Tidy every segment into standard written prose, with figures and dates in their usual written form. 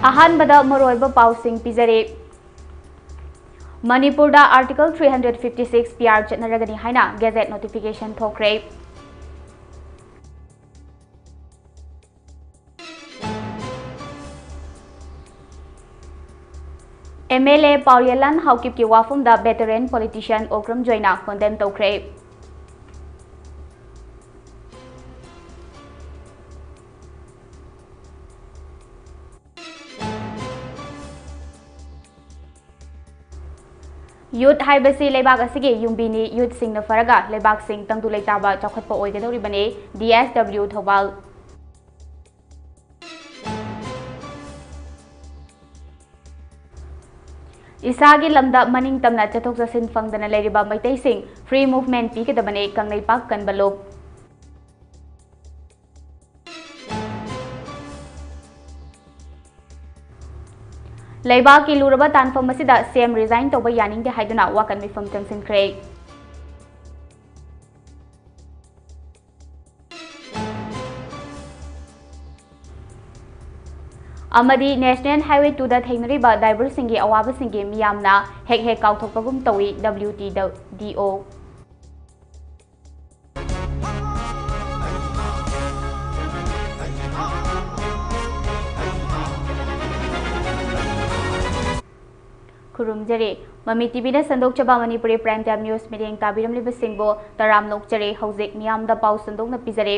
अहानबदा मरोइबा पाउसिंग पिजरे मणिपुरदा आर्टिकल 356 PR चटनरगनी हाइना गैजेट नोटिफिकेशन थोक्रे MLA Paulialan Haukip ki wafumda veteran politician Okram Joina condemn tokre Youth haibasi lebak asige yumbini youth sing na faraga lebak sing tangdu leitaba chakhatpa oigadoribane DSW Thobal Isagi lamda maning tamna chathok jasin fangdana leiriba maitai sing free movement pikadabane Kangleipak Kanba lok Leibak ki luraba tanfam asida CM resign toba yaning de haiduna wakan mifam changsinkhre Amadi National Highway 2 da thainariba driver singi awaba singi miyamna hek kauthokpagum tawi WTDO Kurumjare Mami TV na sandok chaba Manipuri Prime Time News meeting tabiram liba singbo taram nokjare haujek miyam da pau sandok na pizare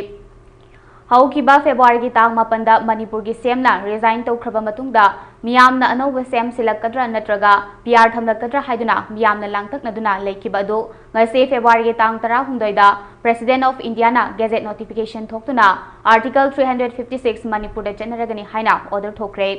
Haukiba February ki tang mapanda Manipur ki CM na resign tawkhraba matungda miyam na anauba CM silakadra natraga PR thamlakadra haiduna miyam na langtak naduna leikiba adu ngasi February ki tang 16 da President of India na gazette notification thoktuna Article 356 Manipur da chanaragani haina order thokre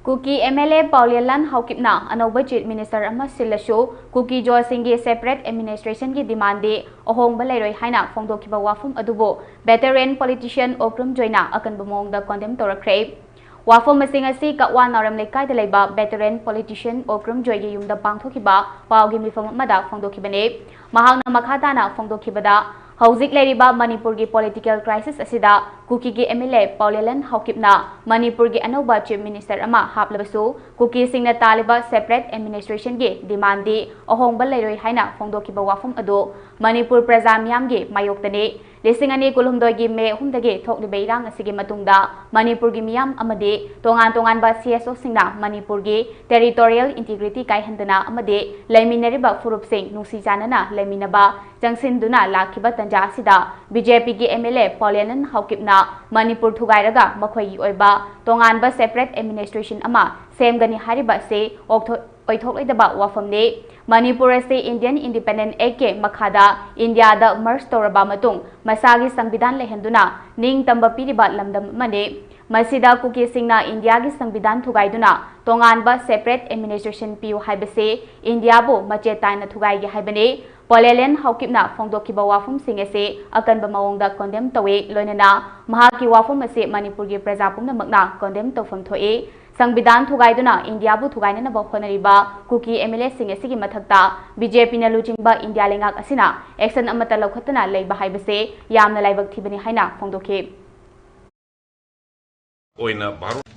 Kuki MLA Paulialan Haukipna anauba Chief Minister ama silashu Kuki Jo Singhi separate administration ki demand de ahongba leiroi haina phongdokiba wafum adubo veteran politician Okram Joina akanba mongda condemn torakre wafum masing asi katwa naram lekai da leiba veteran politician Okram Joigi yumda pangthokiba pawgi mifam amada phongdokibane mahangna makhadana phongdokibada Haujik leiriba Manipur ki political crisis asida Kuki ki MLA Paulialan Haukipna Manipur ki anauba Chief Minister ama haplabasu Kuki singna taliba separate administration ki demand di ahongba leiroi haina phongdokiba wafum adu Manipur praja miyam gi mayoktane lisingani kulumdoi gi me humdagi thoklibai rang asigi matungda Manipur gi miyam amade tongan ba CSO singna Manipur gi territorial integrity kai handana amade laiminariba furup sing nungsi janana laiminaba jangsinduna lakiba tanja asida BJP gi MLA Paulialan Haukipna Manipur thugairaga makhoi oiba tongan ba separate administration ama semgani hariba se oithokleidaba wafamne Manipur ase Indian Independent Act ke makhada India da merge toraba matung masagi sangbidan lehenduna ning tamba piriba lamdam mane masida Kuki singna India gi sangbidan thugaiduna tongan ba separate administration piu haibase India bo mache taina thugai gi haibane Paulialan Haukipna phongdokiba wafum singase akanba mawongda condemn tawe loinana mahaki wafum ase Manipur gi praja pumna makna condemn tawfam thoe Sangbidan thugaiduna India bu thugaina na bahonariba Kuki MLA sing asigi mathakta BJP na lujingba India lengak asina action amata laukhatana leiba haibase yamna laibak thibani haina phongdokhe oina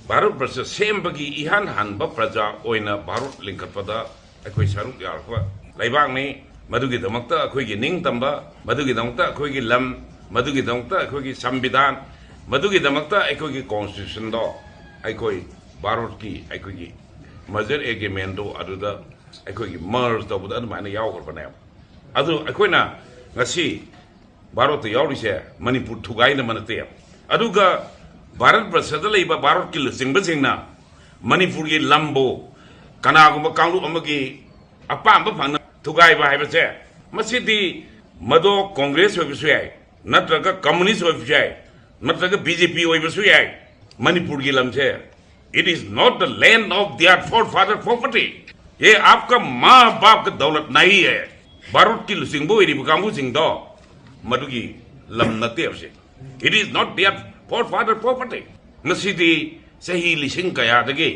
Bharat Barsa sembagi ihan hanba praja oina Bharat lingkatpada akhoi saruk yarwa laibak ni madugi damakta akhoi gi ning tamba madugi damakta akhoi gi lam madugi damakta akhoi gi sambidan madugi damakta akhoi gi constitution do akhoi Bharat ki akhoi merger agreement do aduda akhoi merge do buda admana yaw korbanay adu akhoi na ngasi Bharat yawrise Manipur thugai na manate aduga Bharat Brasada leiba Bharat ki lusingba singna Manipur ki lambo kanagumba kanglu amagi apamba phangna थुगाइबा हाइबसे मसिदी मदो कांग्रेस होइबसु याय नत्रगा communist होइबसु याय नत्रगा BJP होइबसु याय मणिपुर की लमसे it is not the land of their forefather property ये आपका माँ बाप का दौलत नहीं है भारत की लुसिंगबो इरिबु कांगु सिंगदो मदुगी लम नते हबसे it is not their forefather property मसिदी सही लिसिंग कयादगे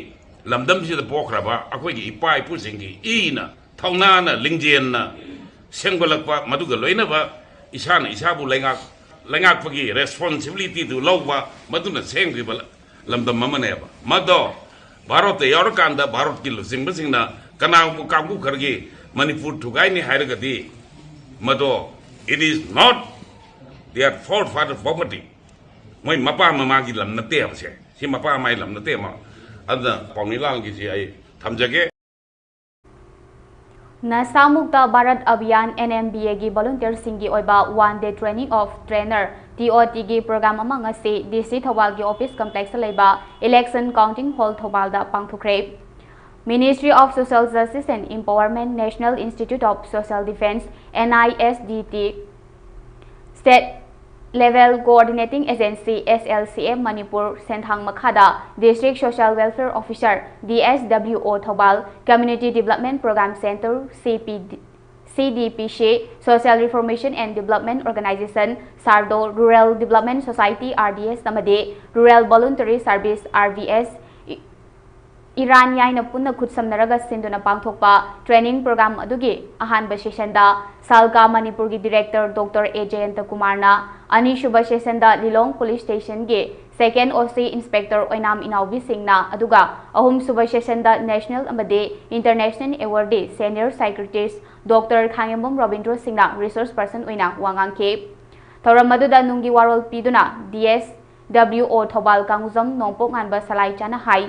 लमदम सिदा पोखरबा अखोइगी इपा इपुसिंगी इना थौनाना लिंगजेनना सेंगलकपा मदुगा लोइनबा इसाना इसाबु लैंगाकपगी रेस्पॉन्सिबिलिटी दु लौबा मदुना सेंगरिबा लमदम ममनेबा मदो भारत यावरकांदा भारत की लुसिंगबसिंगना कनागु कांगु खरगे मणिपुर थुगाइनि हाइरगदी मदो it is not their forefather property मोय मपा ममागी लम नते हबसे सी मपा माइ लम नते मा अदना पाउनिलांग की जी आई थमजगे नसामुक्ता भारत अभियान NMBA की वॉलंटियर सिंगी ओइबा 1 day training of trainer TOT की प्रोग्राम अमंग से DC थौबाल की ऑफिस कॉम्प्लेक्स लेबा इलेक्शन काउंटिंग हॉल थौबाल दा पांगथुखरे Ministry of Social Justice and Empowerment National Institute of Social Defense NISDT State Level Coordinating Agency SLCM Manipur Senthang Makhada District Social Welfare Officer DSWO Thobal Community Development Program Center CDPC Social Reformation and Development Organization Sardo Rural Development Society RDS Namade Rural Voluntary Service RVS Iran yaina punna khutsamnaraga sinduna pangthokpa training program adugi ahanba session da Salga Manipur gi director Dr. Ajayanta Kumar na ani shuba session da Lilong Police Station ge second OC inspector Oinam Inaubi Singh na aduga ahum shuba session da national amade international awardee senior psychiatrist Dr. Kangleipak Robindro Singh na resource person oina wangang ke thoram aduda nungi warol piduna DSWO Thobal Kanguzam Nongpok nganba salai chana hai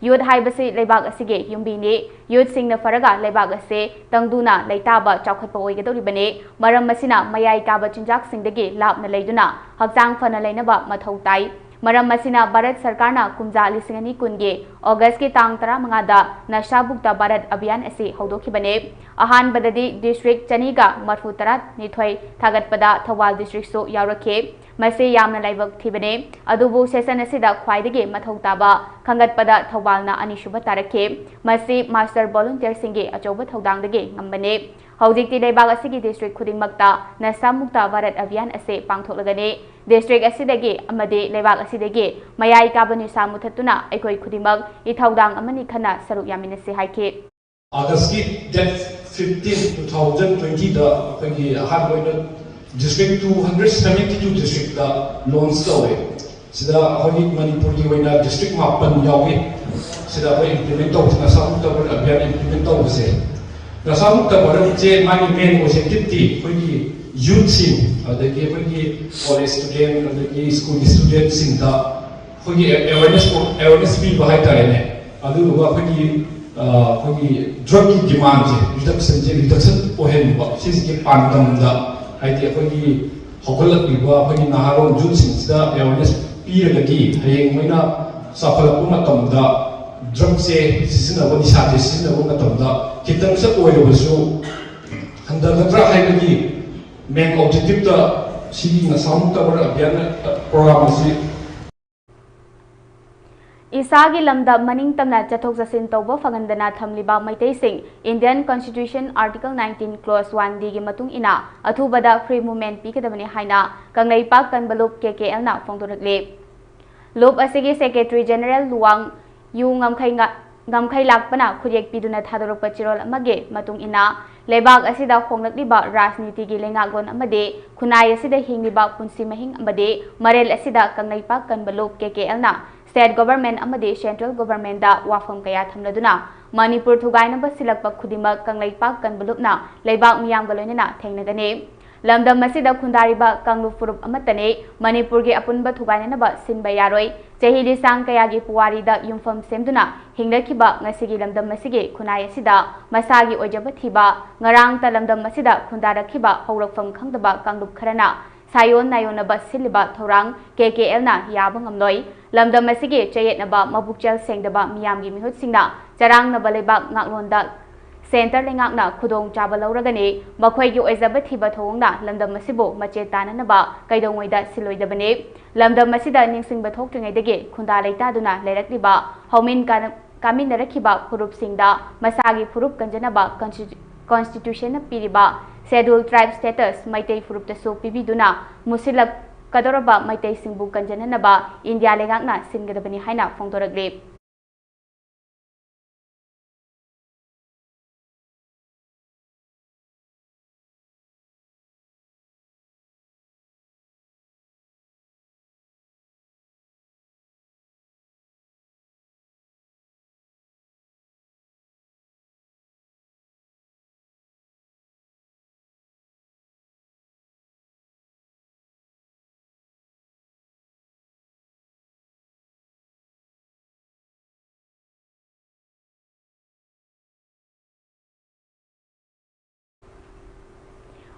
Youth haibasi leibak asige yumbini youth singna faraga leibak ase tangduna leitaba chawkhatpa oigadoribane maram masina mayai kaba chinjak singdagi lapna leiduna hakchang fana leinaba mathau tai maram masina Bharat Sarkarna kumja lisingani kunge August ki tang 15 da nashabukta Bharat Abhiyan ase haudokhibane ahan badadi district chaniga marfu tarat nithoi thagatpada Thawal district so yaurakhe mase yamna laibak thibane adubu session asida khwaidagi mathau taba khangatpada Thawalna anishuba tarakhe mase master volunteer singe achoba thodangdagi ngambane Haujikti leibak asigi district khudingmakta nasamukta Bharat Abhiyan ase pangtholagane district asidagi amade leibak asidagi mayai kabani samuthatuna aikoi khudingmak ithaudang amani khana saruk yaminase haike August ki date 15 2020 da khagi harboina district 272 district da launch tawe sida khagi Manipur ki waina district mapan yawi sida ba implement taw nasamukta Bharat Abhiyan implement taw se nasamukta Bharat je mani main objective ti khagi youth sing adagi khagi college student adagi school student sing da khagi awareness pi bahai tare ne adu luga khagi drug ki demand je reduction ohen ba sis ki pandam da haiti khagi hokolak bi ba khagi naharon youth sing da awareness pi lagi hayeng maina safal kuma tam da drug se sisina ba nisa se sisina ba tam da kitang sa oyo su handa gatra haigi main objective da sigi nasamukta Bharat Abhiyan program si Isagi lamda maning tamna chathok jasin tawba fangandana thamliba maitai sing Indian Constitution Article 19 Clause 1 D gi matung ina athubada free movement pikadabani haina Kangleipak Kanbalup KKL na phongdorakle Loop asigi Secretary General Luang yu ngamkhai lakpana khurek piduna thadorokpa chirol amage matung ina leibak asida khonglakliba rajniti gi lengagon amade khunai asida hingliba punsi mahing amade marel asida Kangleipak Kanbalup KKL na State Government amadi Central Government da wafam kaya thamladuna Manipur thugainaba silakpa khudimak Kangleipak Kanbalupna leibak miyam galoinana thengnagane lamdam masida khundariba Kanglup furup amatane Manipur gi apunba thugainaba sinba yaroi chahi lisang kaya gi puwari da yumfam semduna hingrakhiba ngasigi lamdam masigi khunai asida masagi ojaba thiba ngarang ta lamdam masida khundarakhiba haurakfam khangdaba Kanglup kharana Sayon nayonaba siliba thorang KKL na yabang amloi lamdam asigi chayetnaba mabukchal sengdaba miyamgi mihut singna charang na balibak ngaklonda Center lengakna khudong chaba lauragani makhoi gi oizaba thiba thongna lamdam masibo mache tananaba kaidongwaida siloidabani lamdam masida ningsingba thoktringaidagi khunda leita duna lerakliba haumin kamin narakhiba furup singda masagi furup kanjanaba constitution na piriba scheduled tribe status maitai furup tasu pibiduna musilak kadoraba maitai singbu kanjananaba India lengakna singadabani haina phongdoragli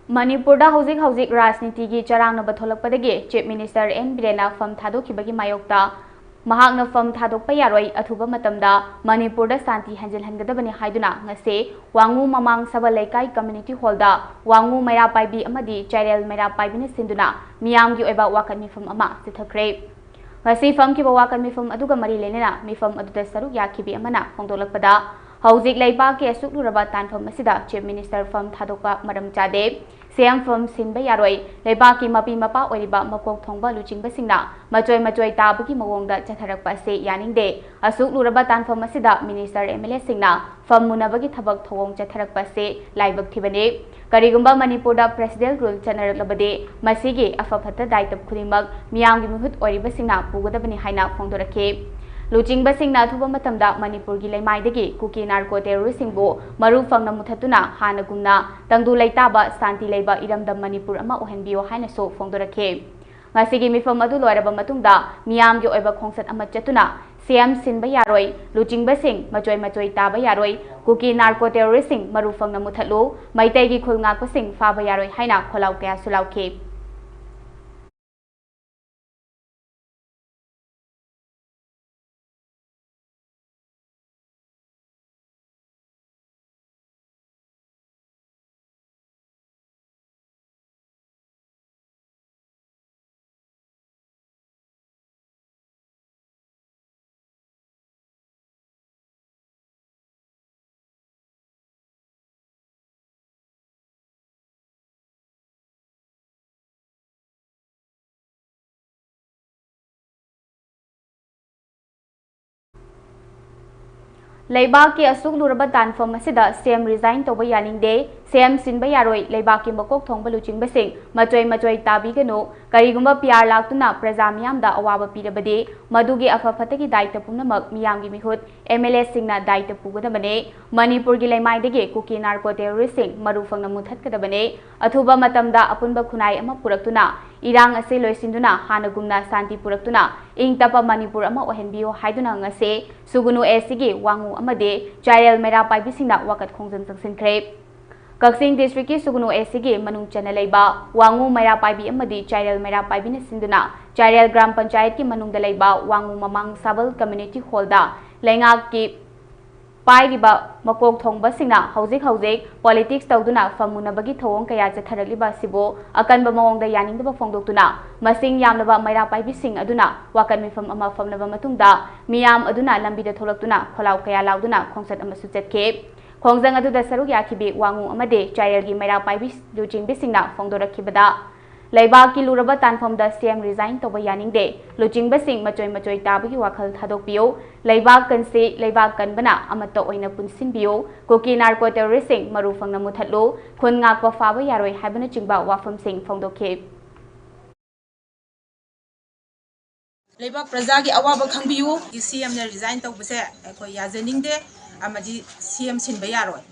Manipurda hauzik rajniti gi charang na batholakpadagi Chief Minister N Birena fam thadokibagi mayokta mahakna fam thadokpa yaroi athuba matamda Manipurda santi hanjilhangadabani haiduna ngase wangu mamang saba laikai community hall da wangu maira paibi amadi chairel maira paibina sinduna miyam gi oiba wakan mifam ama sithakre ngasi fam ki wakan mifam aduga mari lenena mifam aduda saruk yakibi amana phongdolakpada hauzik laiba ke asuklu raba tanfam asida Chief Minister fam thadokpa maram chade CM fam sinba yaroi laiba ki mapi mapa oiriba makok thongba luchingba singna majoi tabagi mawongda chatharakpa se yaningde asuklu raba tanfam asida Minister MLA singna fam munabagi thabak thawong chatharakpa se laibak thibane karigumba Manipurda presidential rule chanaraklabade masigi afafata daitab khudimak miyamgi muhut oiriba singna pugadabani haina phongdorakhe Luchingba singna thuba matamda Manipur gi laimaidagi kuki narco-terrorism bo maru fangna muthatuna hanagumna tangdu laitaba santi leiba iramdam Manipur ama ohenbio haina so phongdorakhe ngasigi mifam adu loiraba matungda miyam gi oiba khongsat ama chatuna CM sinba yaroi luchingba sing majoi taba yaroi kuki narco-terrorism maru fangna muthatlu maitai gi khulnga ko sing faba yaroi haina kholau kaya sulaukhe Laibak ki asuk luraba tanfam asida CM resign toba yaningde CM sinba yaroi laibak ki makok thongba luchingba sing majoi tabi gano karigumba PR laktuna praja miyamda awaba pirabade madugi afafatagi daita punamak miyamgi mihut MLA singna daita pugadabane Manipur gi laimaidagi kuki narco-terrorism maru fangna muthatkadabane athuba matamda apunba khunai ama puraktuna irang ase loisinduna hanagumna santi puraktuna ingtapa Manipur ama ohenbio haiduna ngase sugunu esigi wangu amade chairel mera paibisingna wakat khongjam changsinkhre Kaksing district ki sugunu esigi manung chana leiba wangu mera paibi amadi chairel mera paibina sinduna chairel gram panchayat ki manungda leiba wangu mamang sabal community hall da lengak ki pairiba makok thongba singna hauzik politics tawduna famunabagi thawong kaya chatharaliba sibo akanba mawongda yaningdaba phongdoktuna masing yamlaba mera paibi sing aduna wakan mifam ama famnaba matungda miyam aduna lambida tholaktuna kholau kaya lauduna khongsat ama suchetke Khongjang adu da saruk yakibi wangu amade chairel gi maira paibi luching bisingna phongdorakhibada laiba ki luraba tanfam da CM resign toba yaningde luching basing majoi tabagi wakhal thadokpio laiba kanse laiba kanbana amato oina punsinbio koki narco-terrorism maru fangna muthatlo khun ngakpa faba yaroi habana chingba wafam sing phongdokhe Laiba praja gi awaba khangbiu gi CM ne resign tobase ko yajeningde amadi CM sinba yaroi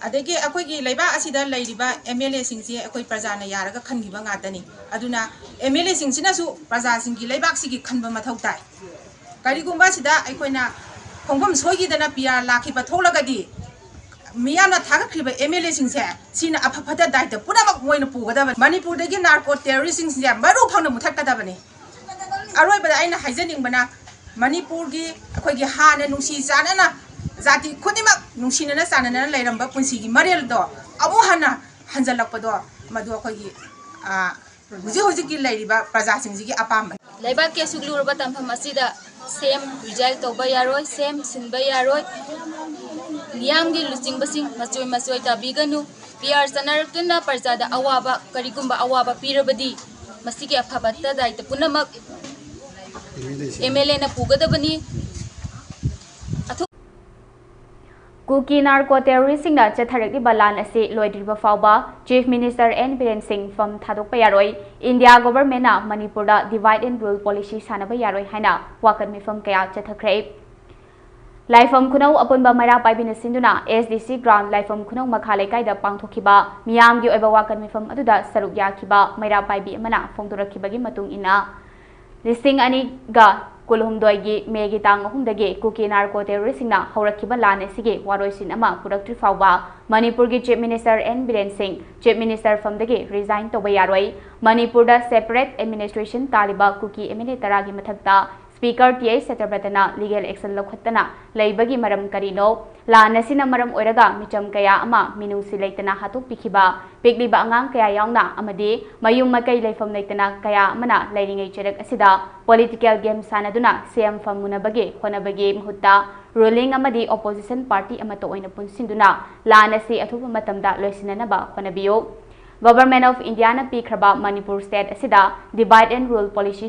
adege akoi gi laiba asida lairiba MLA singsi akoi praja na yaraga khangiba ngatani aduna MLA singsina su praja singi laiba sigi khanba mathau tai karigumba sida aikoina khongom soigi dana PR lakhi ba tholagadi miyana thaga khiba MLA singse sina aphapata daita purama moina pugada Manipur dagi narco terrorism singse maru phangna muthakada bani aroi bada aina haijaning bana Manipur gi akoi gi hana nungsi janana जाति खुनिमक नुसिनना सानना लेरंबा पुंसिगी मरेलदो अमु हना हंजलकपदो मदु अखोगी हुजी हुजी की लेरिबा प्रजासिंगजी अपाम लेबाक के सुगलुरबा तंफम असिदा same रिजाइल तोबा यारोय same सिनबा यारोय नियामगी लुचिंगबसिंग मचोय मचोय ताबिगनु PR सनरक्तुना प्रजादा अवाबा करिगुंबा अवाबा पीरबदी मसिगे अफाबत्ता दायित्व पुनमक MLA ना पुगदबनी cookie नार्को-terrorism चथरक्लिबा लान असे लोइद्रिबा फाउबा chief minister N Biren Singh फम थादोकपा यारोय इंडिया गवर्नमेंट ना Manipur divide and rule policy सानबा यारोय हाइना वाकन मिफम कया चथख्रे लाइफम खुनौ अपुनबा मैरा पाइबिन सिंदुना एसडीसी ग्राउंड लाइफम खुनौ मखा लेकाइदा पांगथोखिबा मियामगी ओइबा वाकन मिफम अदुदा सरुक याखिबा मैरा पाइबी अमना फोंदोरखिबगी मतुंग इना लिसिंग अनिगा कुलहुमदोयगी मेगी तांग अहुमदगे कुकी नार्को-terrorism हौरखिबा लान असिगे वारोइसिन अमा पुरक्ट्रि फाउबा मणिपुर की chief minister N Biren Singh chief minister फमदगे रिजाइन तोबा यारोय मणिपुर सेपरेट एडमिनिस्ट्रेशन तालिबा कुकी एमएलए तरागी मथक्ता स्पीकर टीआई सत्यव्रतना लीगल एक्शन लौखत्तना लेबगी मरम करिनो लान असिना मरम ओइरगा मिचम कया अमा मिनुसी लेतना हातोक पिखिबा पिकलिबा अंगांग कया यावना अमदि मयुम मकई लेफम लेतना कया अमना लेरिंगै चरक असिदा पॉलिटिकल गेम सानदुना सीएम फमुनबगे होनबगे मुहुत्ता रूलिंग अमदि ऑपोजिशन पार्टी अमतो ओइना पुनसिंदुना लान असि अथुबा मतमदा लोइसिननबा होनबियो गवर्नमेंट ऑफ इंडिया ना पीखरबा मणिपुर स्टेट असिदा डिवाइड एंड रूल पॉलिसी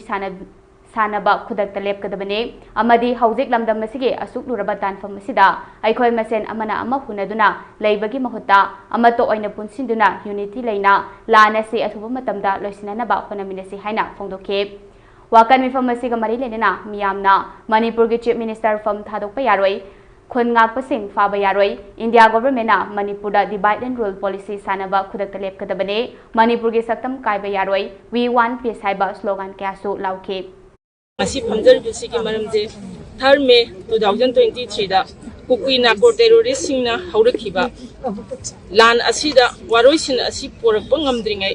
सानबा खुदक लेपकदबने अमदि हौजिक लमदम असिगे असुक लुरबा तानफम असिदा अखोय मसेन अमना अमा हुनदुना लेबगी महुत्ता अमतो ओइना पुनसिंदुना यूनिटी लेना लान असि अथुबा मतमदा लोइसिननबा होनमिनसि हाइना फोंदोखे वाकन मिफम असिगा मरि लेना मियामना मणिपुर की चीफ मिनिस्टर फम थादोकपा यारोय खुनगापसिंग फाबा यारोय India government Manipur divide and rule policy सानबा खुदक लेपकदबने मणिपुर की सक्तम कायबा यारोय वी वांट पीस हाइबा स्लोगन कयासु लाउखे असी फमजर बिसी के मरमजे 3 मे 2023 दा कुकी नार्को-terrorism ना हौरखिबा लान असिदा वारोइसिन असी पोरकपा ngamdringai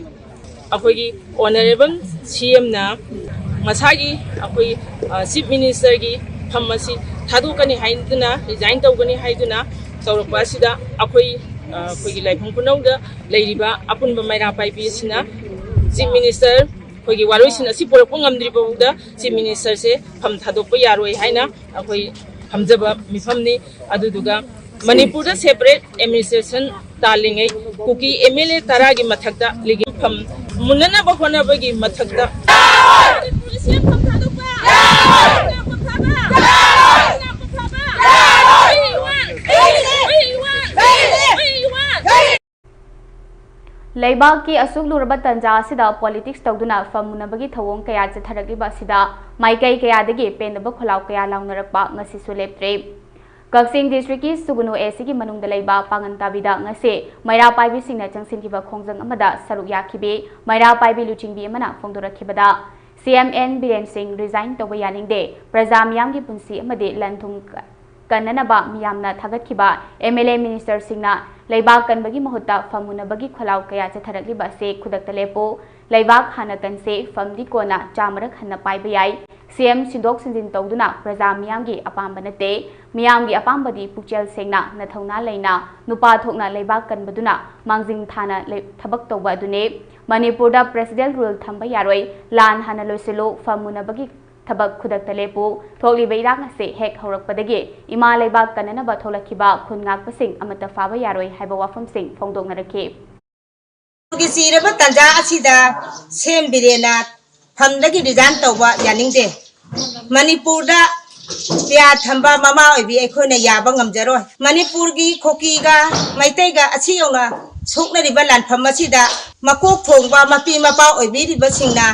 अखोगी ऑनरेबल सीएम ना मसागी अखोई चीफ मिनिस्टर की फम असी थादोकनी हाइदुना रिजाइन तौगनी हाइदुना तौरकपा असिदा अखोई अखोगी लाइफम खुनौदा लेरिबा अपुनबा मैरा पाइबिसिना चीफ मिनिस्टर अखोगी वारोइसिन असी पोरकपा ngamdriबौदा चीफ मिनिस्टर से फम थादोकपा यारोय हाइना अखोई हमजबा मिफमनी अदुदुगा मणिपुर सेपरेट एडमिनिस्ट्रेशन तालिंगै कुकी एमएलए तरागी मथक्ता लिगिंग फम मुनना बहोनबगी मथक्ता लेबाक की असुक लुरबा तंजा असिदा पॉलिटिक्स तौदुना फमुनबगी थवोंग कया चथरगिबा असिदा माइकई कयादगी पेनबा खोलाव कया लाउनरकपा ngasisu leptre कक्सिंग डिस्ट्रिक्ट की सुगुनु एसी की मनुंग लेबा पांगनताबिदा ngase मैरा पाइबी सिंगना चंगसिनकिबा खोंजंग अमदा सरुक याखिबे मैरा पाइबी लुचिंगबी अमना फोंदोरखिबदा सीएमएन बीरेन सिंह रिजाइन तोबा यानिंगदे प्रजा मियाम की पुंसी अमदे लंथुम कन्ननबा मियामना थागतखिबा एमएलए मिनिस्टर सिंगना लेबाक कनबगी महुत्ता फमुनबगी खोलाव कया चथरगलिबा से खुदक लेपो लेबाक हाना कनसे फमदी कोना चामरक हन्ना पाइबा याई सीएम सिंदोक सिंजिन तौदुना प्रजा मियामगी अपाम्ब नते मियामगी अपाम्बदी पुक्चेल सेंगना नथौना लेना नुपा थोकना लेबाक कनबदुना मांगजिंग थाना थबक तौबा अदुने मणिपुरदा प्रेसिडेंट रूल थंबा यारोय लान हाना लोइसेलो फमुनबगी थबक खुदक लेपो थोकलिबा इराक से हेक हौरकपदगे इमा लेबाक कननबा थोलखिबा खुनगाकपसिंग अमता फाबा यारोय हाइबा वाफमसिंग फोंदोंनरखे की सीरबा तंजा असिदा सेम बिरेना फमदगी रिजाइन तौबा यानिंगदे मणिपुरदा पिया थंबा ममा ओइबी एखोना याबा ngamjaroy मणिपुर की खोकीगा मैतैगा अछि यौना सुकनरिबा लानफम असिदा मकोक थोंगबा मपी मपा ओइबीरिबा सिंगना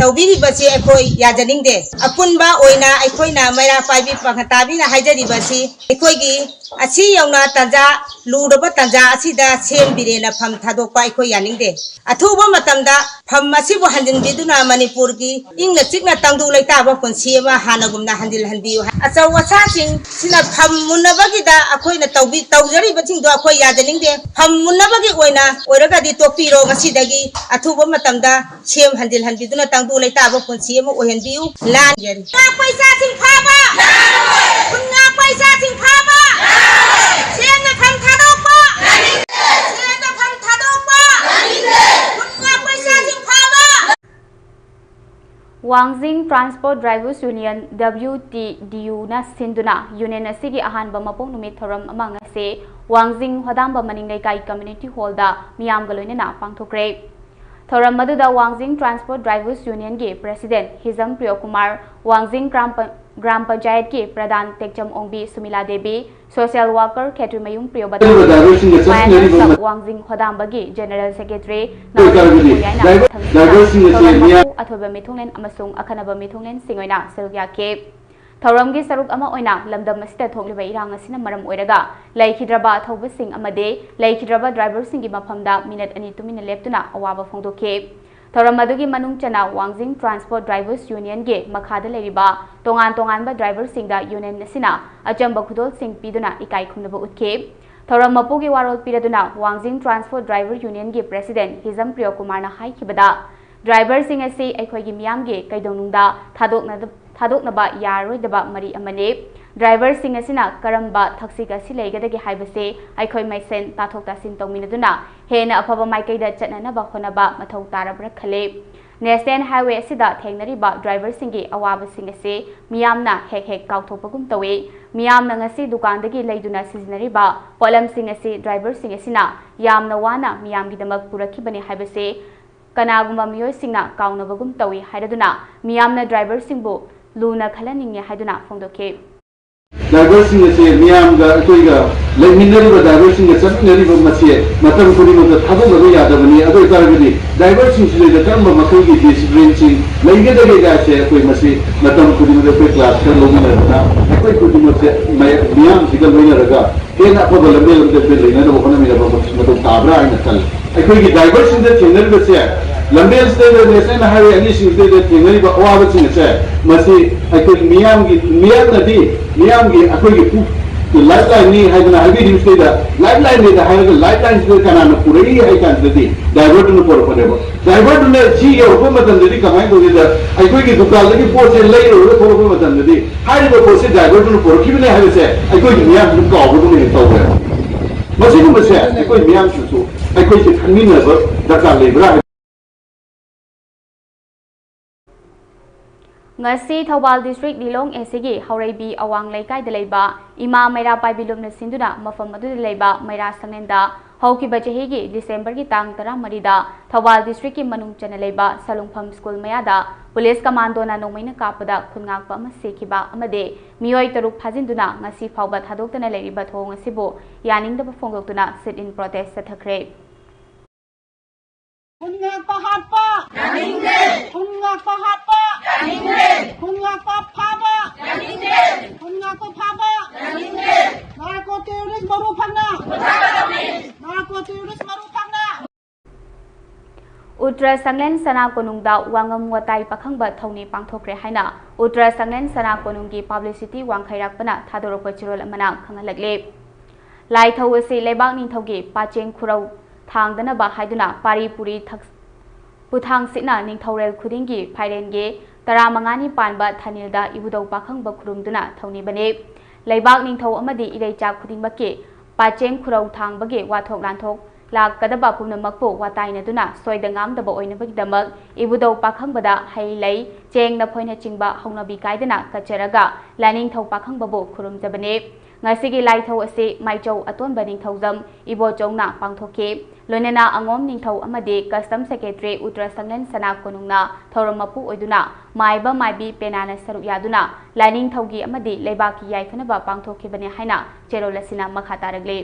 तौबीरिबसी एखोय याजनिंगदे अपुनबा ओइना एखोयना मैरा पाइबी पंगताबीना हाइजरिबसी एखोयगी अछि यौना तंजा लुरबा तंजा असिदा सेम बिरेना फम थादोकपा एखोय यानिंगदे अथुबा मतमदा फम असिबो हंजिनबिदुना मणिपुर की इंगना चिकना तंगदु लेताबा पुंसीमा हानगुमना हंजिल हंबियु अचौ वसासिंग सिना फम मुनबगीदा अखोयना तौबी तौजरिबसिंगदो अखोय याजनिंगदे फम मुनबगी ओइना ओइरगादी तोपीरो ngasiदगी अथुबा मतमदा सेम हंजिल हंबिदुना तंगदु लेताबा पुंसीमा ओहनबियु लान यरि पैसा सिंग फाबा पैसा सिंग फाबा Wangjing Transport Drivers Union WTDU na sinduna union asigi ahanba mapong numit thoram amang ase Wangjing Hodamba Maninglaikai Community Hall da miyam galoina pangthokre. Thoram maduda Wangjing Transport Drivers Union ge President Hizam Priyokumar, Wangjing Gram Panchayat ke Pradhan Tekcham Ongbi Sumila Devi, Social Worker Ketumayung Priyobada, Wangjing Hodamba ge General Secretary Athoba Mithunglen amasung Akanaba Mithunglen Singoina Selgia Ke. Thoramgi Saruk Ama Oina, Lamdam Masta Thokliba Irang Asina Maram Oiraga, Laikidraba Thoba Sing Amade, Laikidraba Driver Singi Mapamda, Minute Ani 2 minute leptuna, Awaba Fondo Ke. Thoramadugi Manung Chana, Wangjing Transport Drivers Union Ge, Makada Leriba, Tongan ba Driver Singda Union Nasina, Ajamba Kudol Sing Piduna, Ikai Kumnaba Utke. Thoramapugi Warol Piraduna, Wangjing Transport Driver Union Ge President, Hizam Priyokumar na Hai Kibada. Driver Sing Asi, Equagi Miamge, Kaidonunda, Thadoknaba Yaroidaba Mari Amane, Driver Sing Asina, Karamba, Taxika Silegade Haibase, Ikoi Maisen, Tatokta Sintominaduna, Hena Apava Maikada Chatnaba Honaba, Matotara Brakale. Nesten Highway Sida, Teneriba, Driver Singi, Awaba Singase, Miamna, Hek Kautopagum Tawe, Miam Nangasi, Dukandagi Laiduna Seasonariba, Polam Singasi, Driver Singasina, Yam Nawana, Miam Gidamak Purakibani Haibase, Kanaguma Mio Singna, Kaunabagum Tawi, Haiduna, Miamna Driver Singbo, Luna Kalaning Haiduna, Fondoke. Diversing is a Miamga, let me never diversing a certain level of Masia, Matam Kurim, the Taboya, the other Gargadi, diversing is the term of Makugi disciplining, Langa the Gasa, Masi, Matam Kurim, the class, Kalumina, I could put my Miam Sigamina, Kena for the middle of the building, and economy of Tabra in the Kal. I could get diversing the Tinner was here. Lambel state the National Highway and issues that Tinner, but all what's in the chair. Masi, I could Miamgi, Miamgi, I could get the lifeline need has an idea say that lifeline need to have a lifeline still can Puri, I can the divert to for whatever. Divert to the G or woman than the command with the I could get to call the post later for woman than the day. How do you post it divert to for keeping I have said I could be able to call with me over. Machine was said, I could be able to I could get convenience that are labor. Ngasi Thawal District Dilong Esigi Haureibi Awang Laikai de Leiba Ima Maira Paibilum na Sinduna Mafam Adu de Leiba Maira Sangnenda Hauki Bachehigi December ki Tang Tara Marida Thawal District ki Manung Chana Leiba Salungpham School Mayada Police Commando na Nomaina Kapada Khungakpa ama Sekiba Amade Miyoi Taruk Phajinduna Ngasi Phawba Thadoktana Leiriba Thong Asibo Yaningdaba Phongdoktuna sit in protest Sathakre. Kunga pahapa, yaninde. Kunga pahapa, yaninde. Kunga pahapa, yaninde. Kunga pahapa, yaninde. Narco-Terrorism marupangna. Narco-Terrorism marupangna. Ultra Sanglen Sana Konungda Wangam Watai Pakhangba Thoni Pangthokre Haina Ultra Sanglen Sana Konungi Publicity Wangkhairakpana Thadoropa Chirol Amana Khangalagle Lai Thawasi Lebak Ningthaugi Pacheng Khurau Thangdana ba haiduna pari puri puthang sitna ningthaurel khudingi phairenge tara mangani panba thanilda ibudau pakhang ba khurumduna thawni bane leibak ningthau amadi ireicha khudingbakke pacheng khurau thangbage wathok lanthok lakadaba pumnamakpo watainaduna soidangam oinabagidamak ibudau pakhangbada hailai chengna phoina chingba haunabi kaidana kacharaga laning thau pakhangbabu khurumjabane ngasigi laithau ase maichau atonba ningthaujam ibo chongna pangthoke loinena angom ningthau amade custom secretary Uttara Sanglen Sana Konungna thoramapu oiduna maiba maibi penana saruk yaduna laning thaugi amade leibaki yaifanaba pangthokebane haina cherolasina makhataragle.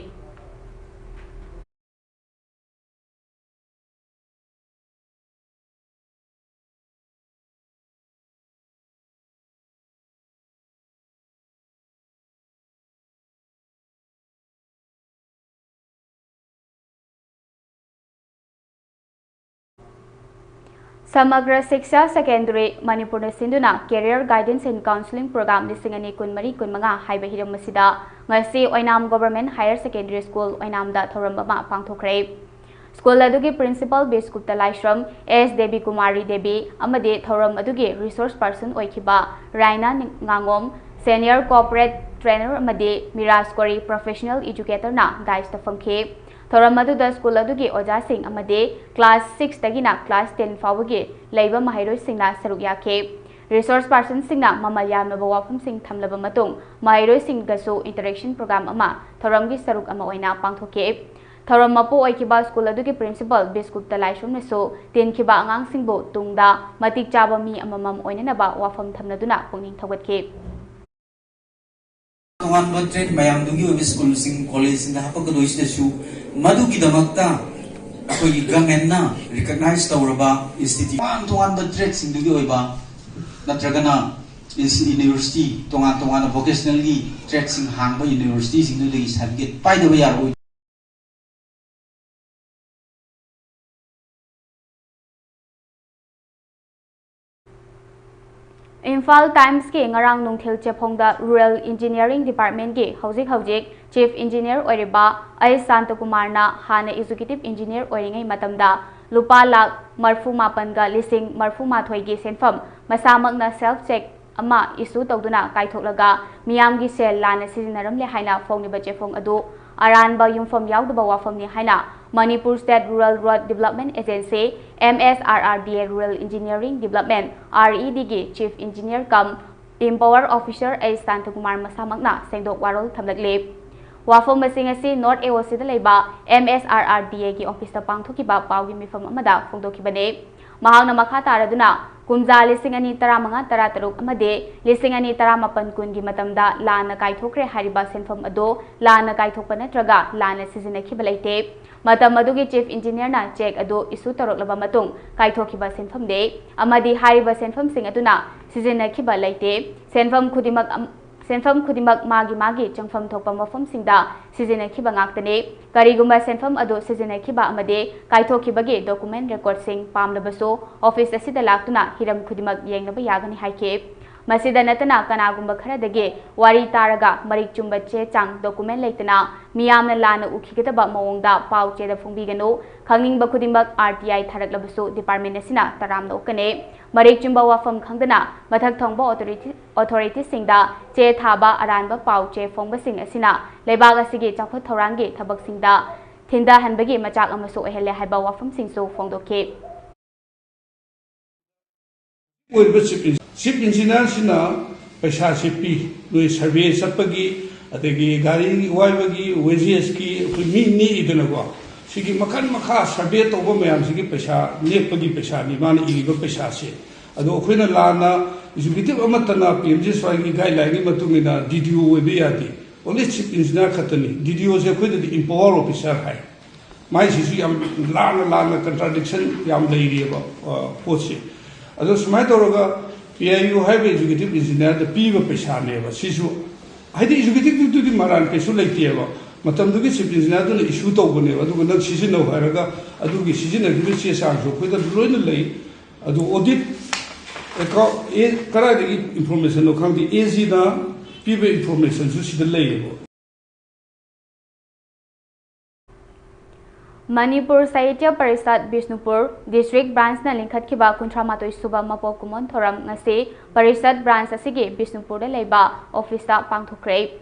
Samagra Shiksha Secondary Manipuri Sinduna Career Guidance and Counseling Program Lisingani Kunmari Kunmanga Haiba Hiram Masida Ngasi Oinam Government Higher Secondary School Oinamda Thorambama Pangthokre School adugi Principal Biskup Talaishram S Devi Kumari Devi Amade Thoram adugi Resource Person Oikiba Raina Ngangom Senior Corporate Trainer Amade Miras Kori Professional Educator na Dice Tafamke थौरम अदुदा school अदुगी ओजासिंग अमदे class 6 तगिना class 10 फावगी लैबा महैरोय सिंगना सरुक याखे रिसोर्स पर्सन सिंगना ममल यामनबा वाफम सिंग थमलबा मतुंग महैरोय सिंगगसु इंटरेक्शन प्रोग्राम अमा थौरमगी सरुक अमा ओइना पांगथोके थौरम मपो ओइकिबा स्कूल अदुगी प्रिंसिपल बिस्कुप्ता लाइसुमनसु तेनखिबा आंगांग सिंगबो तुंगदा मतिक चाबा मी अममम ओइननबा वाफम थमनदुना पुंगनिंग थौगतखे तोंगान बट्रेट मयाम दुगी ओबि स्कूल सिंग कॉलेज सिंग हापक दोइसदसु मदुगी दमक्ता अखोई गवर्नमेंट ना रिकॉग्नाइज तौरबा इंस्टीट्यूट तोंगान बट्रेट सिंग दुगी ओइबा नत्रगना यूनिवर्सिटी तोंगान वोकेशनल की ट्रेड सिंग हांगबा यूनिवर्सिटी सिंग दुगी सर्टिफिकेट पाइदबा यारो इम्फाल टाइम्स के ngarang nungthil chephongda rural engineering department के हौजिक chief engineer ओइरिबा आई शांतकुमार ना हाने executive engineer ओइरिंगै मतमदा lupa lakh marfu mapan ga lising marfu mathoi gi senfam masamakna self check ama issue tawduna kaitholaga miyam gi sel lana sijinaram le haina phongniba chefong adu aranba yumfam yaudaba wafamni haina Manipur State Rural Road Development Agency MSRRDA Rural Engineering Development RED gi Chief Engineer kam Empower Officer A Santakumar Masamakna sengdok warol thamlakle wafam masing asi North AOC da leiba MSRRDA gi office ta pangthokiba pawgi mifam amada phongdokibane mahangna makha taraduna kumja lising ani taramanga tarataruk amade lising ani taramapan kungi matamda lana kaithokre hariba senfam ado lana kaithokpa natraga lana sizinakhiba leite matam adugi chief engineer na check ado isu taroklaba matung kaithokhiba senfam de amadi hariba senfam sing aduna sizinakhiba leite senfam khudimak magi changfam thokpa mafam singda sizinakhiba ngaktane karigumba senfam ado sizinakhiba amade kaithokibage document record sing pamlabaso office asida laktuna hiram khudimak yengnaba yagani haike masida natana kanagumba kharadage wari taraga marik chumba che chang document leitana miyamna lana ukhigitaba mawongda pau che da fungbigano khangingba khudimak RTI tharaklabaso department asina taramna ukane marik chumba wafam khangdana mathak thongba authority singda che thaba aranba pau che phongba sing asina lebaga sige chakho thorangi thabak singda thinda hanbagi machak amaso ehele haiba wafam singso phongdokhe chief engineer sina paisa sipi noi survey sapagi adagi gari waibagi wages ki ni iduna ko sigi makan makha survey to go mayam sigi paisa lepagi paisa ni man iriba paisa se ado khoina lana executive amatana PMJ swagi guideline ni matungina DDO we yati only chief engineer khatani DDO se khoida di empower officer hai mai sisi am lana contradiction yam leiri ba poche ado smai toroga PIU have executive engineer the Piva Peshane, Sisu. I think executive to the Maran Pesu like Tieva, Matamduki chief engineer to the issue to Boneva, to not season of Haraga, Aduki season of Vicia Sancho, with a ruin lay, Adu audit a information, no county easy the Piva information, so she the label. Manipur Sahitya Parisad Bishnupur District Branch na lingkhat kiba kuntramatoi suba mapok kumon thoram ngasi Parisad Branch asigi Bishnupur da leiba office ta pangthokre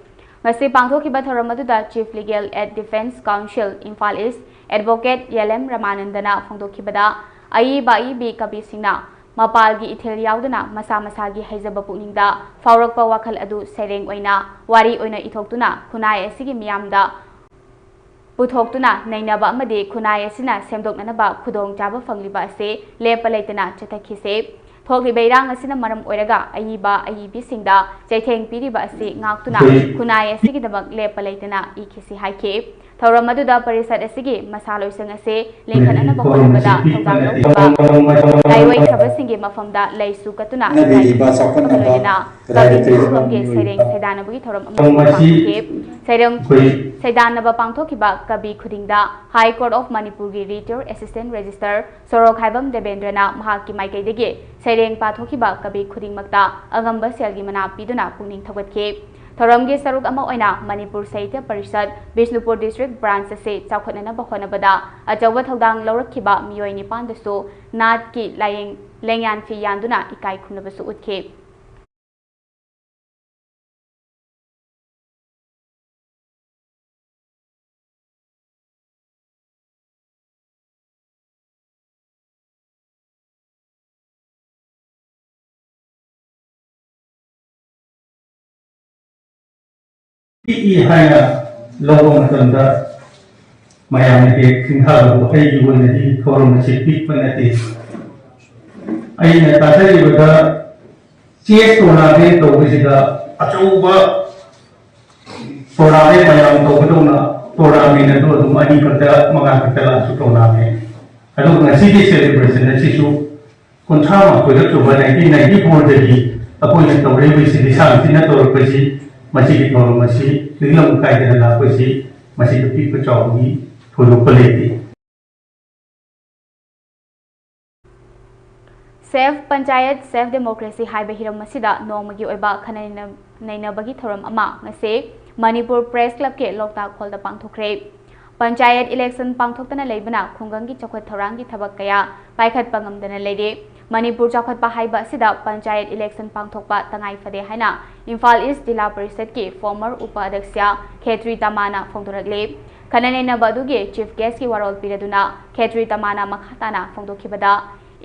ngasi pangthokiba thoram aduda Chief Legal Aid Defense Council Imphal East Advocate Yelem Ramanandana phongdokibada ai bi kabi singna mapal gi ithel yauduna masa gi haijaba pukningda faurakpa wakhal adu sereng oina wari oina ithokuna khunai asigi miyamda पुथोक्तुना नैनबा अमदे खुनाय असिना सेमदोकनबा खुदोंग चाबा फंगलिबा असे लेपा लेतना चथखिसे थोकलि बैरांग असिना मरम ओइरगा अयिबी सिंगदा चैथेंग पिरिबा असे ngaktuna खुनाय असिगिदबक Lepa लेतना इखिसि हाइखे थौरम अदुदा परिषद असिगी मसालोइसंग असे लेखननबा होनबदा थौदांग लौबा लाइवै खबसिंगे मफमदा लैसु कतुना लेना कबिंगे सेरेंग सेदानबगी थौरम अमखे सेदानबा पांथोकिबा कबि खुदिंगदा high court of Manipur की रिटायर्ड असिस्टेंट रजिस्टर सोरोक हाइबम देवेंद्रना महाकी माइकैदगे सेरेंग पाथोकिबा कबि खुदिंगमक्ता अगंबा सेलगी मना पिदुना पुनिंग थगतखे थौरमगे सरुक अमा ओइना मणिपुर साहित्य परिषद बिष्णुपुर डिस्ट्रिक्ट ब्रांच से चाउखनना बखोनबदा अचौबा थौदांग लौरखिबा मियोय निपानदसु नाट की लेंयान फी यानदुना इकाई खुनबसु उतखे। hai là lâu một tuần đó mày làm cái sinh thảo của cái gì vậy thì thôi mà chỉ biết vấn đề gì ai này ta thấy bây giờ CS tổ nào thế tổ cái gì đó ở chỗ bờ tổ nào thế mày làm tổ cái tổ nào tổ nào mình là tổ mà đi cái đó mà làm cái đó là tổ nào thế cái đó là city celebration là chỉ sốคนชอบคุยกับตัวในที่ในที่พูดจะดีแต่คุยกันตัวเรื่องวิสิทธิสารที่นั่นตัวไปสิมาสิตัวมาสิหรือลงกายกันละไปสิมาสิตัวที่ประจอบนี้ถูกผลิต Safe Panchayat Safe Democracy hai bahiram masida nongmagi oiba khanai nainabagi thoram ama ngase Manipur Press Club ke Loktak Hall da pangthokre Panchayat election pangthoktana leibana khungangi chakhat thorangi thabak kaya paikhat pangamdana leide Manipur chakhat pa haiba sida Panchayat election pangthokpa tangai phade haina Imphal East Jilla Parishad ke former Upadhyakshya Khetri Tamana phongdorakle khanai nabaduge chief guest ki warol piraduna Khetri Tamana makhatana phongdokhibada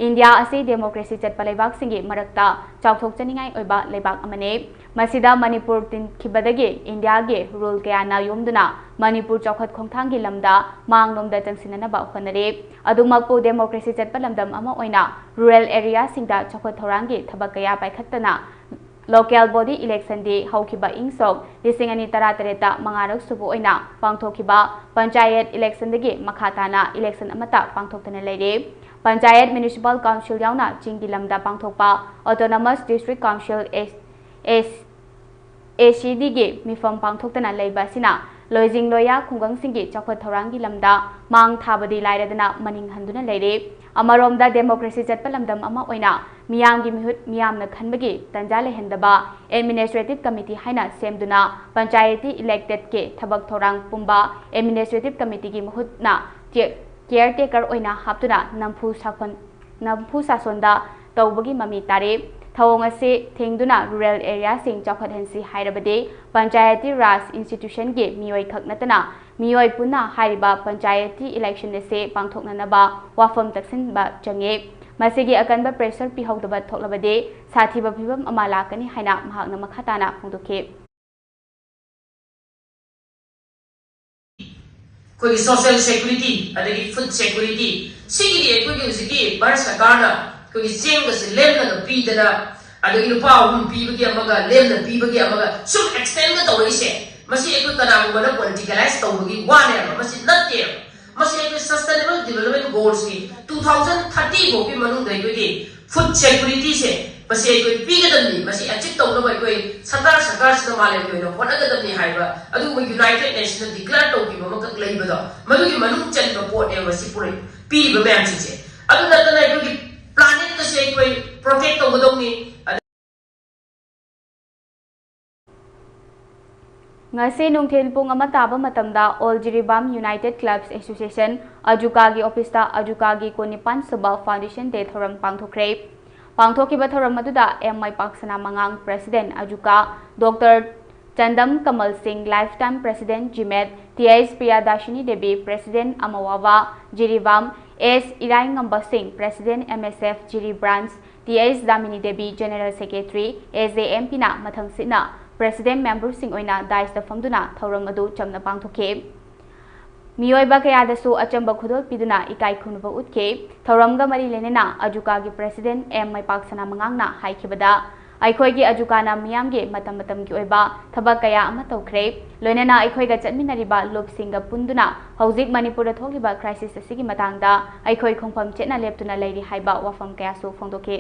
India asi democracy chatpa leibak singi marakta chawthok chaningai oiba leibak amane masida Manipur tin khibadagi India ge rule kaya na yomduna Manipur chawkhat khongthang lamda manglomda changsinana ba khonare adumakpu democracy chatpa lamdam ama oina rural area singda chawkhat thorangi thabak kaya paikhattana local body election day haukiba ingsok lisingani taratareta mangarak subu oina pangthokiba panchayat election dagi makhatana election amata pangthoktana leire Panchayat Municipal Council yauna Chingi lamda pangthokpa Autonomous District Council ACD ge mifam pangthoktana leiba sina loijing loya khungang singi chakhat thorangi lamda mang thabadi lairadana maning handuna leire amaromda democracy chatpa lamdam ama oina miyamgi mihut miyamna khanbagi tanja lehendaba administrative committee haina semduna panchayati elected ke thabak thorang pumba administrative committee gi mahutna caretaker oina haptuna nampu sasonda tawbagi mami tare thawong ase thengduna rural area sing chawkhat hensi hairabade panchayati raj institution ge miyoi khaknatana miyoi punna hairiba panchayati election ase pangthoknanaba wafam taksin ba change masigi akanba pressure pihawdaba thoklabade sathiba phibam amala kani haina mahakna makhatana phongdokhe कोई social security अदगी food security सिगिदी कोई उसिगी भारत सरकार ना कोई Cheng से लेम ना पीदना अदगी नुपा हम पीबगी अमगा लेम ना पीबगी अमगा सुम extend ना तौरी से मसी एक तनाव बना पॉलिटिकलाइज तौबगी वाने मसी नते मसी एक सस्टेनेबल डेवलपमेंट गोल्स की 2030 को भी मनु दे कोई फूड सिक्योरिटी से मसी एक पीगदनी मसी अचिव तौना बाय कोई सरकार से माले कोई नो होनगदनी हाइबा अदु मो यूनाइटेड नेशन डिक्लेयर तौकी ममक लेबदो मदुगी मनु चन पोर्ट ए मसी पुरे पीबा मैम से अदु नतना कोई प्लैनेट का से कोई protect तौगदोनी ngase nungthel pung ama taba matamda All Jiribam United Clubs Association Ajuka gi office ta Ajuka gi konipan saba foundation day thoram pangthokre pangthokiba thoram aduda MI Paksana Mangang President Ajuka Dr. Chandam Kamal Singh Lifetime President Jimet TS Priyadashini Devi President Amawawa Jiribam S Iraingamba Singh President MSF Jiri Branch TS Damini Devi General Secretary SAMP na mathang sina President member sing oina dais da famduna thoram adu chamna pangthokhe miyoiba kaya da su achamba khudol piduna ikai khunba utke thoramga mari lenena ajuka gi president MI Paksana Mangangna haikibada aikhoi gi ajuka na miyam ge matam gi oiba thabak kaya ama tawkhre loinena aikhoi ga chatminariba lop singa punduna hojik Manipur da thogiba crisis asigi matangda aikhoi khongpham chetna leptuna leiri haiba wafam kaya su phongdokhe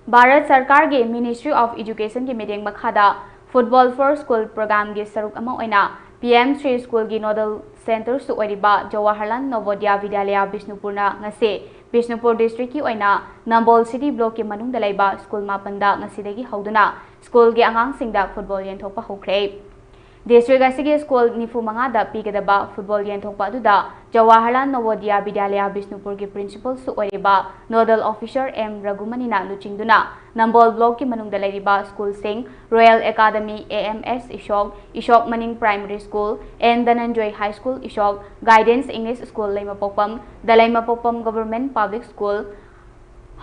Bharat सरकार के ministry of education की meeting मखादा football for school programme के सरुक अमा ओइना PM Shri school की nodal centre सु ओरिबा जवाहरलाल नवोदय विद्यालय बिष्णुपुरना ngase बिष्णुपुर डिस्ट्रिक्ट की ओइना नंबोल सिटी ब्लॉक के मनुंग दलाइबा स्कूल मापंदा ngasi दगी हौदुना स्कूल के अंगांग सिंगदा football येंथोपा होख्रे District asigi school nifu mangada pigedaba football yenthokpa aduda Jawaharlal Navodaya Vidyalaya Bisnupur ki principal su oiriba nodal officer M Ragumanina luchingduna Nambol block ki manungda leiriba school sing Royal Academy AMS Ishok Maning Primary School and Dananjoy High School Ishok Guidance English School Laimapopam Dalaimapopam Government Public School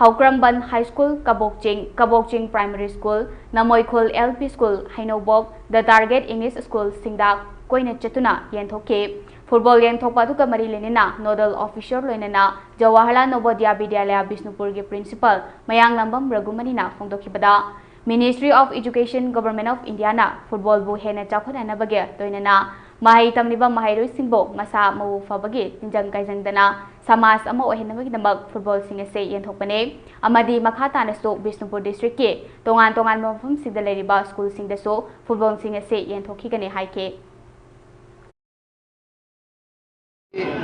Haukramban High School Kabokching Primary School Namoikhul LP School Hainobok The Target English School Singda Koina Chatuna Yenthoke Football Yenthokpa duka mari lenina nodal officer loinana Jawaharlal Navodaya Vidyalaya Bisnupur ki principal Mayang Nambam Ragumanina phongdokhibada Ministry of Education Government of India na football bu hena chakhona bage toinana mahai tamliba mahairoi singbo masa mau fabagi tinjang kaijangdana Samas ama ohenabagi namak football sing ase yenthokpane amadi makhata naso Bisnupur district ki tongan mafam singda leriba school sing daso football sing ase yenthoki gane haike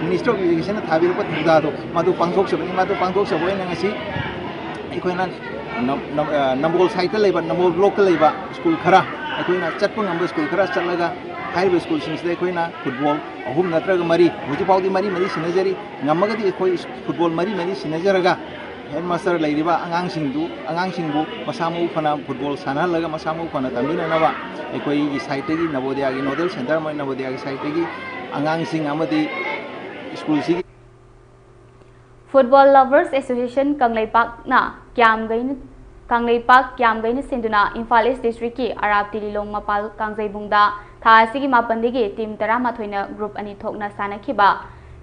Minister of Education thabir pat dado madu pangthok saboi ngasi aikoina Nambol site leba Nambol block leba school khara aikoina chatpung amba school khara chalaga high school sing se aikoina football ahum natraga mari muji paudi mari sinajari ngamagadi akoi football mari sinajaraga headmaster leiriba angang singbu masamu phana football sana laga masamu phana tamina nawa akoi site gi Navodaya gi nodal center mai Navodaya gi site gi angang sing amadi school sigi Football Lovers Association Kangleipak na Kangleipak senduna Imphal East District ki Arab Tililong Mapal Kangjaibungda tha asigi mapandigi team 13 na group ani thokna sanakhiba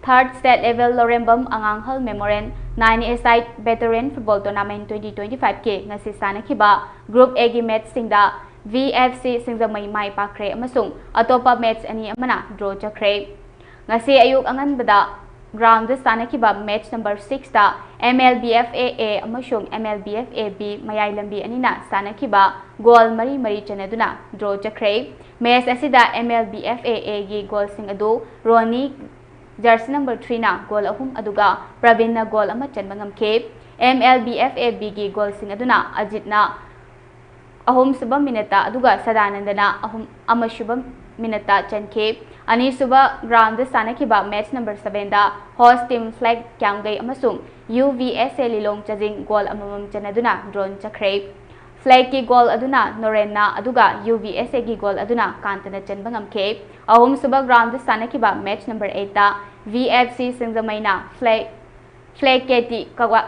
Third State Level Lorembam Anganghal Memorial 9A-side Veteran Football Tournament 2025 ke ngasi sanakhiba Group A gi match singda VFC Singzamai mai pakre amasung atopa match ani amana draw chakre ngasi ayuk anganbada ground the sanakiba match number 6 ta MLBFA amasung MLBFA B mayai lambi anina sanakiba goal mari chanaduna draw chakre match asida MLBFA gi goal sing adu Roni jersey number 3 na goal ahum aduga Pravin na goal ama chanbangam ke MLBFA B gi goal sing aduna Ajit na ahum suba minata aduga Sadanandana ahum amashubam minata chanke ani suba ground the sanakiba match number 7 da host team flag Kangleipak amasung UVSA Lilong chajing goal amamam chanaduna drone chakre flag ki goal aduna Norenna aduga UVSA ki goal aduna Kantana chanbangam ke ahum suba ground the sanakiba match number 8 da VFC Singzamaina flag keti kwa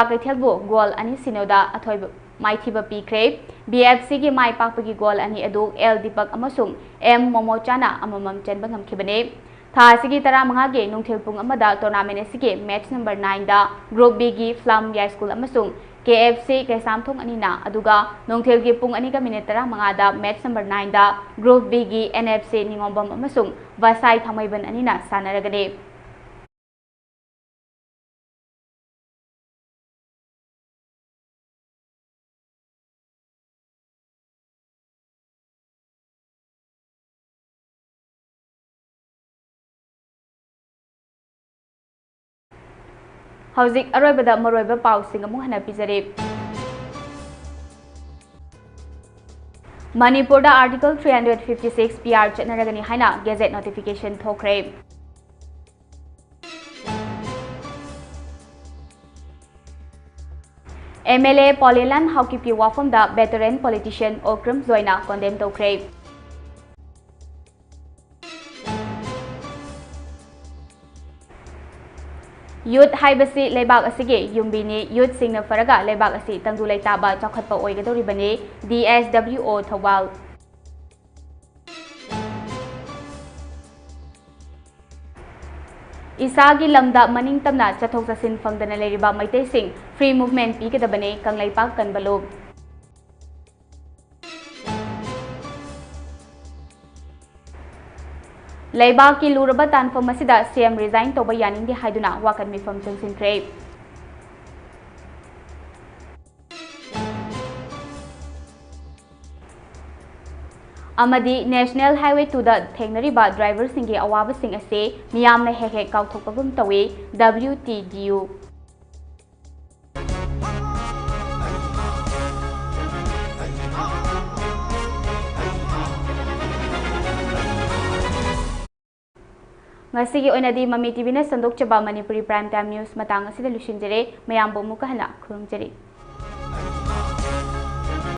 kaithelbu goal ani sinoda athoiba Maithiba Pikre, BFC ki Mai Pakpagi goal ani adu L Dipak amasung M Momochana amamam chanbangam khibane tha sigi tara manga ge nungthilpung amada tournament asige match number 9 da Group B gi Flam High School amasung KFC Kaisamthong anina aduga nungthil gi pung ani ka minute tara manga da match number 9 da Group B gi NFC Ningombam amasung Vasai Thamaiban anina sanaragane Hauzik aroibada maroiba pausing amung hana pizare Manipur da article 356 PR chatnaragani haina gazette notification thokre MLA Paulelan Haukipi wafam da veteran politician Okram Zoina condemn tokre Youth haibasi lebak asige yumbini youth singna faraga lebak asi tangdu leitaba chakhatpa oigadoribani DSWO Thawal Isagi lamda maning tamna chathok chasin fangdana leriba maitei sing free movement pikadabane Kangleipak Kanba Laibak ki luraba tanfam asida CM resign toba yaning di haiduna wakan mifam changsinkhre amadi National Highway 2 da thengnariba driver singi awaba sing ase miyamna hek kauthokpagum tawi WTDU ngasi oinadi Mami TV na sandok chaba Manipuri Prime Time News matang asida lusinjere mayambo muka hana khurumjari.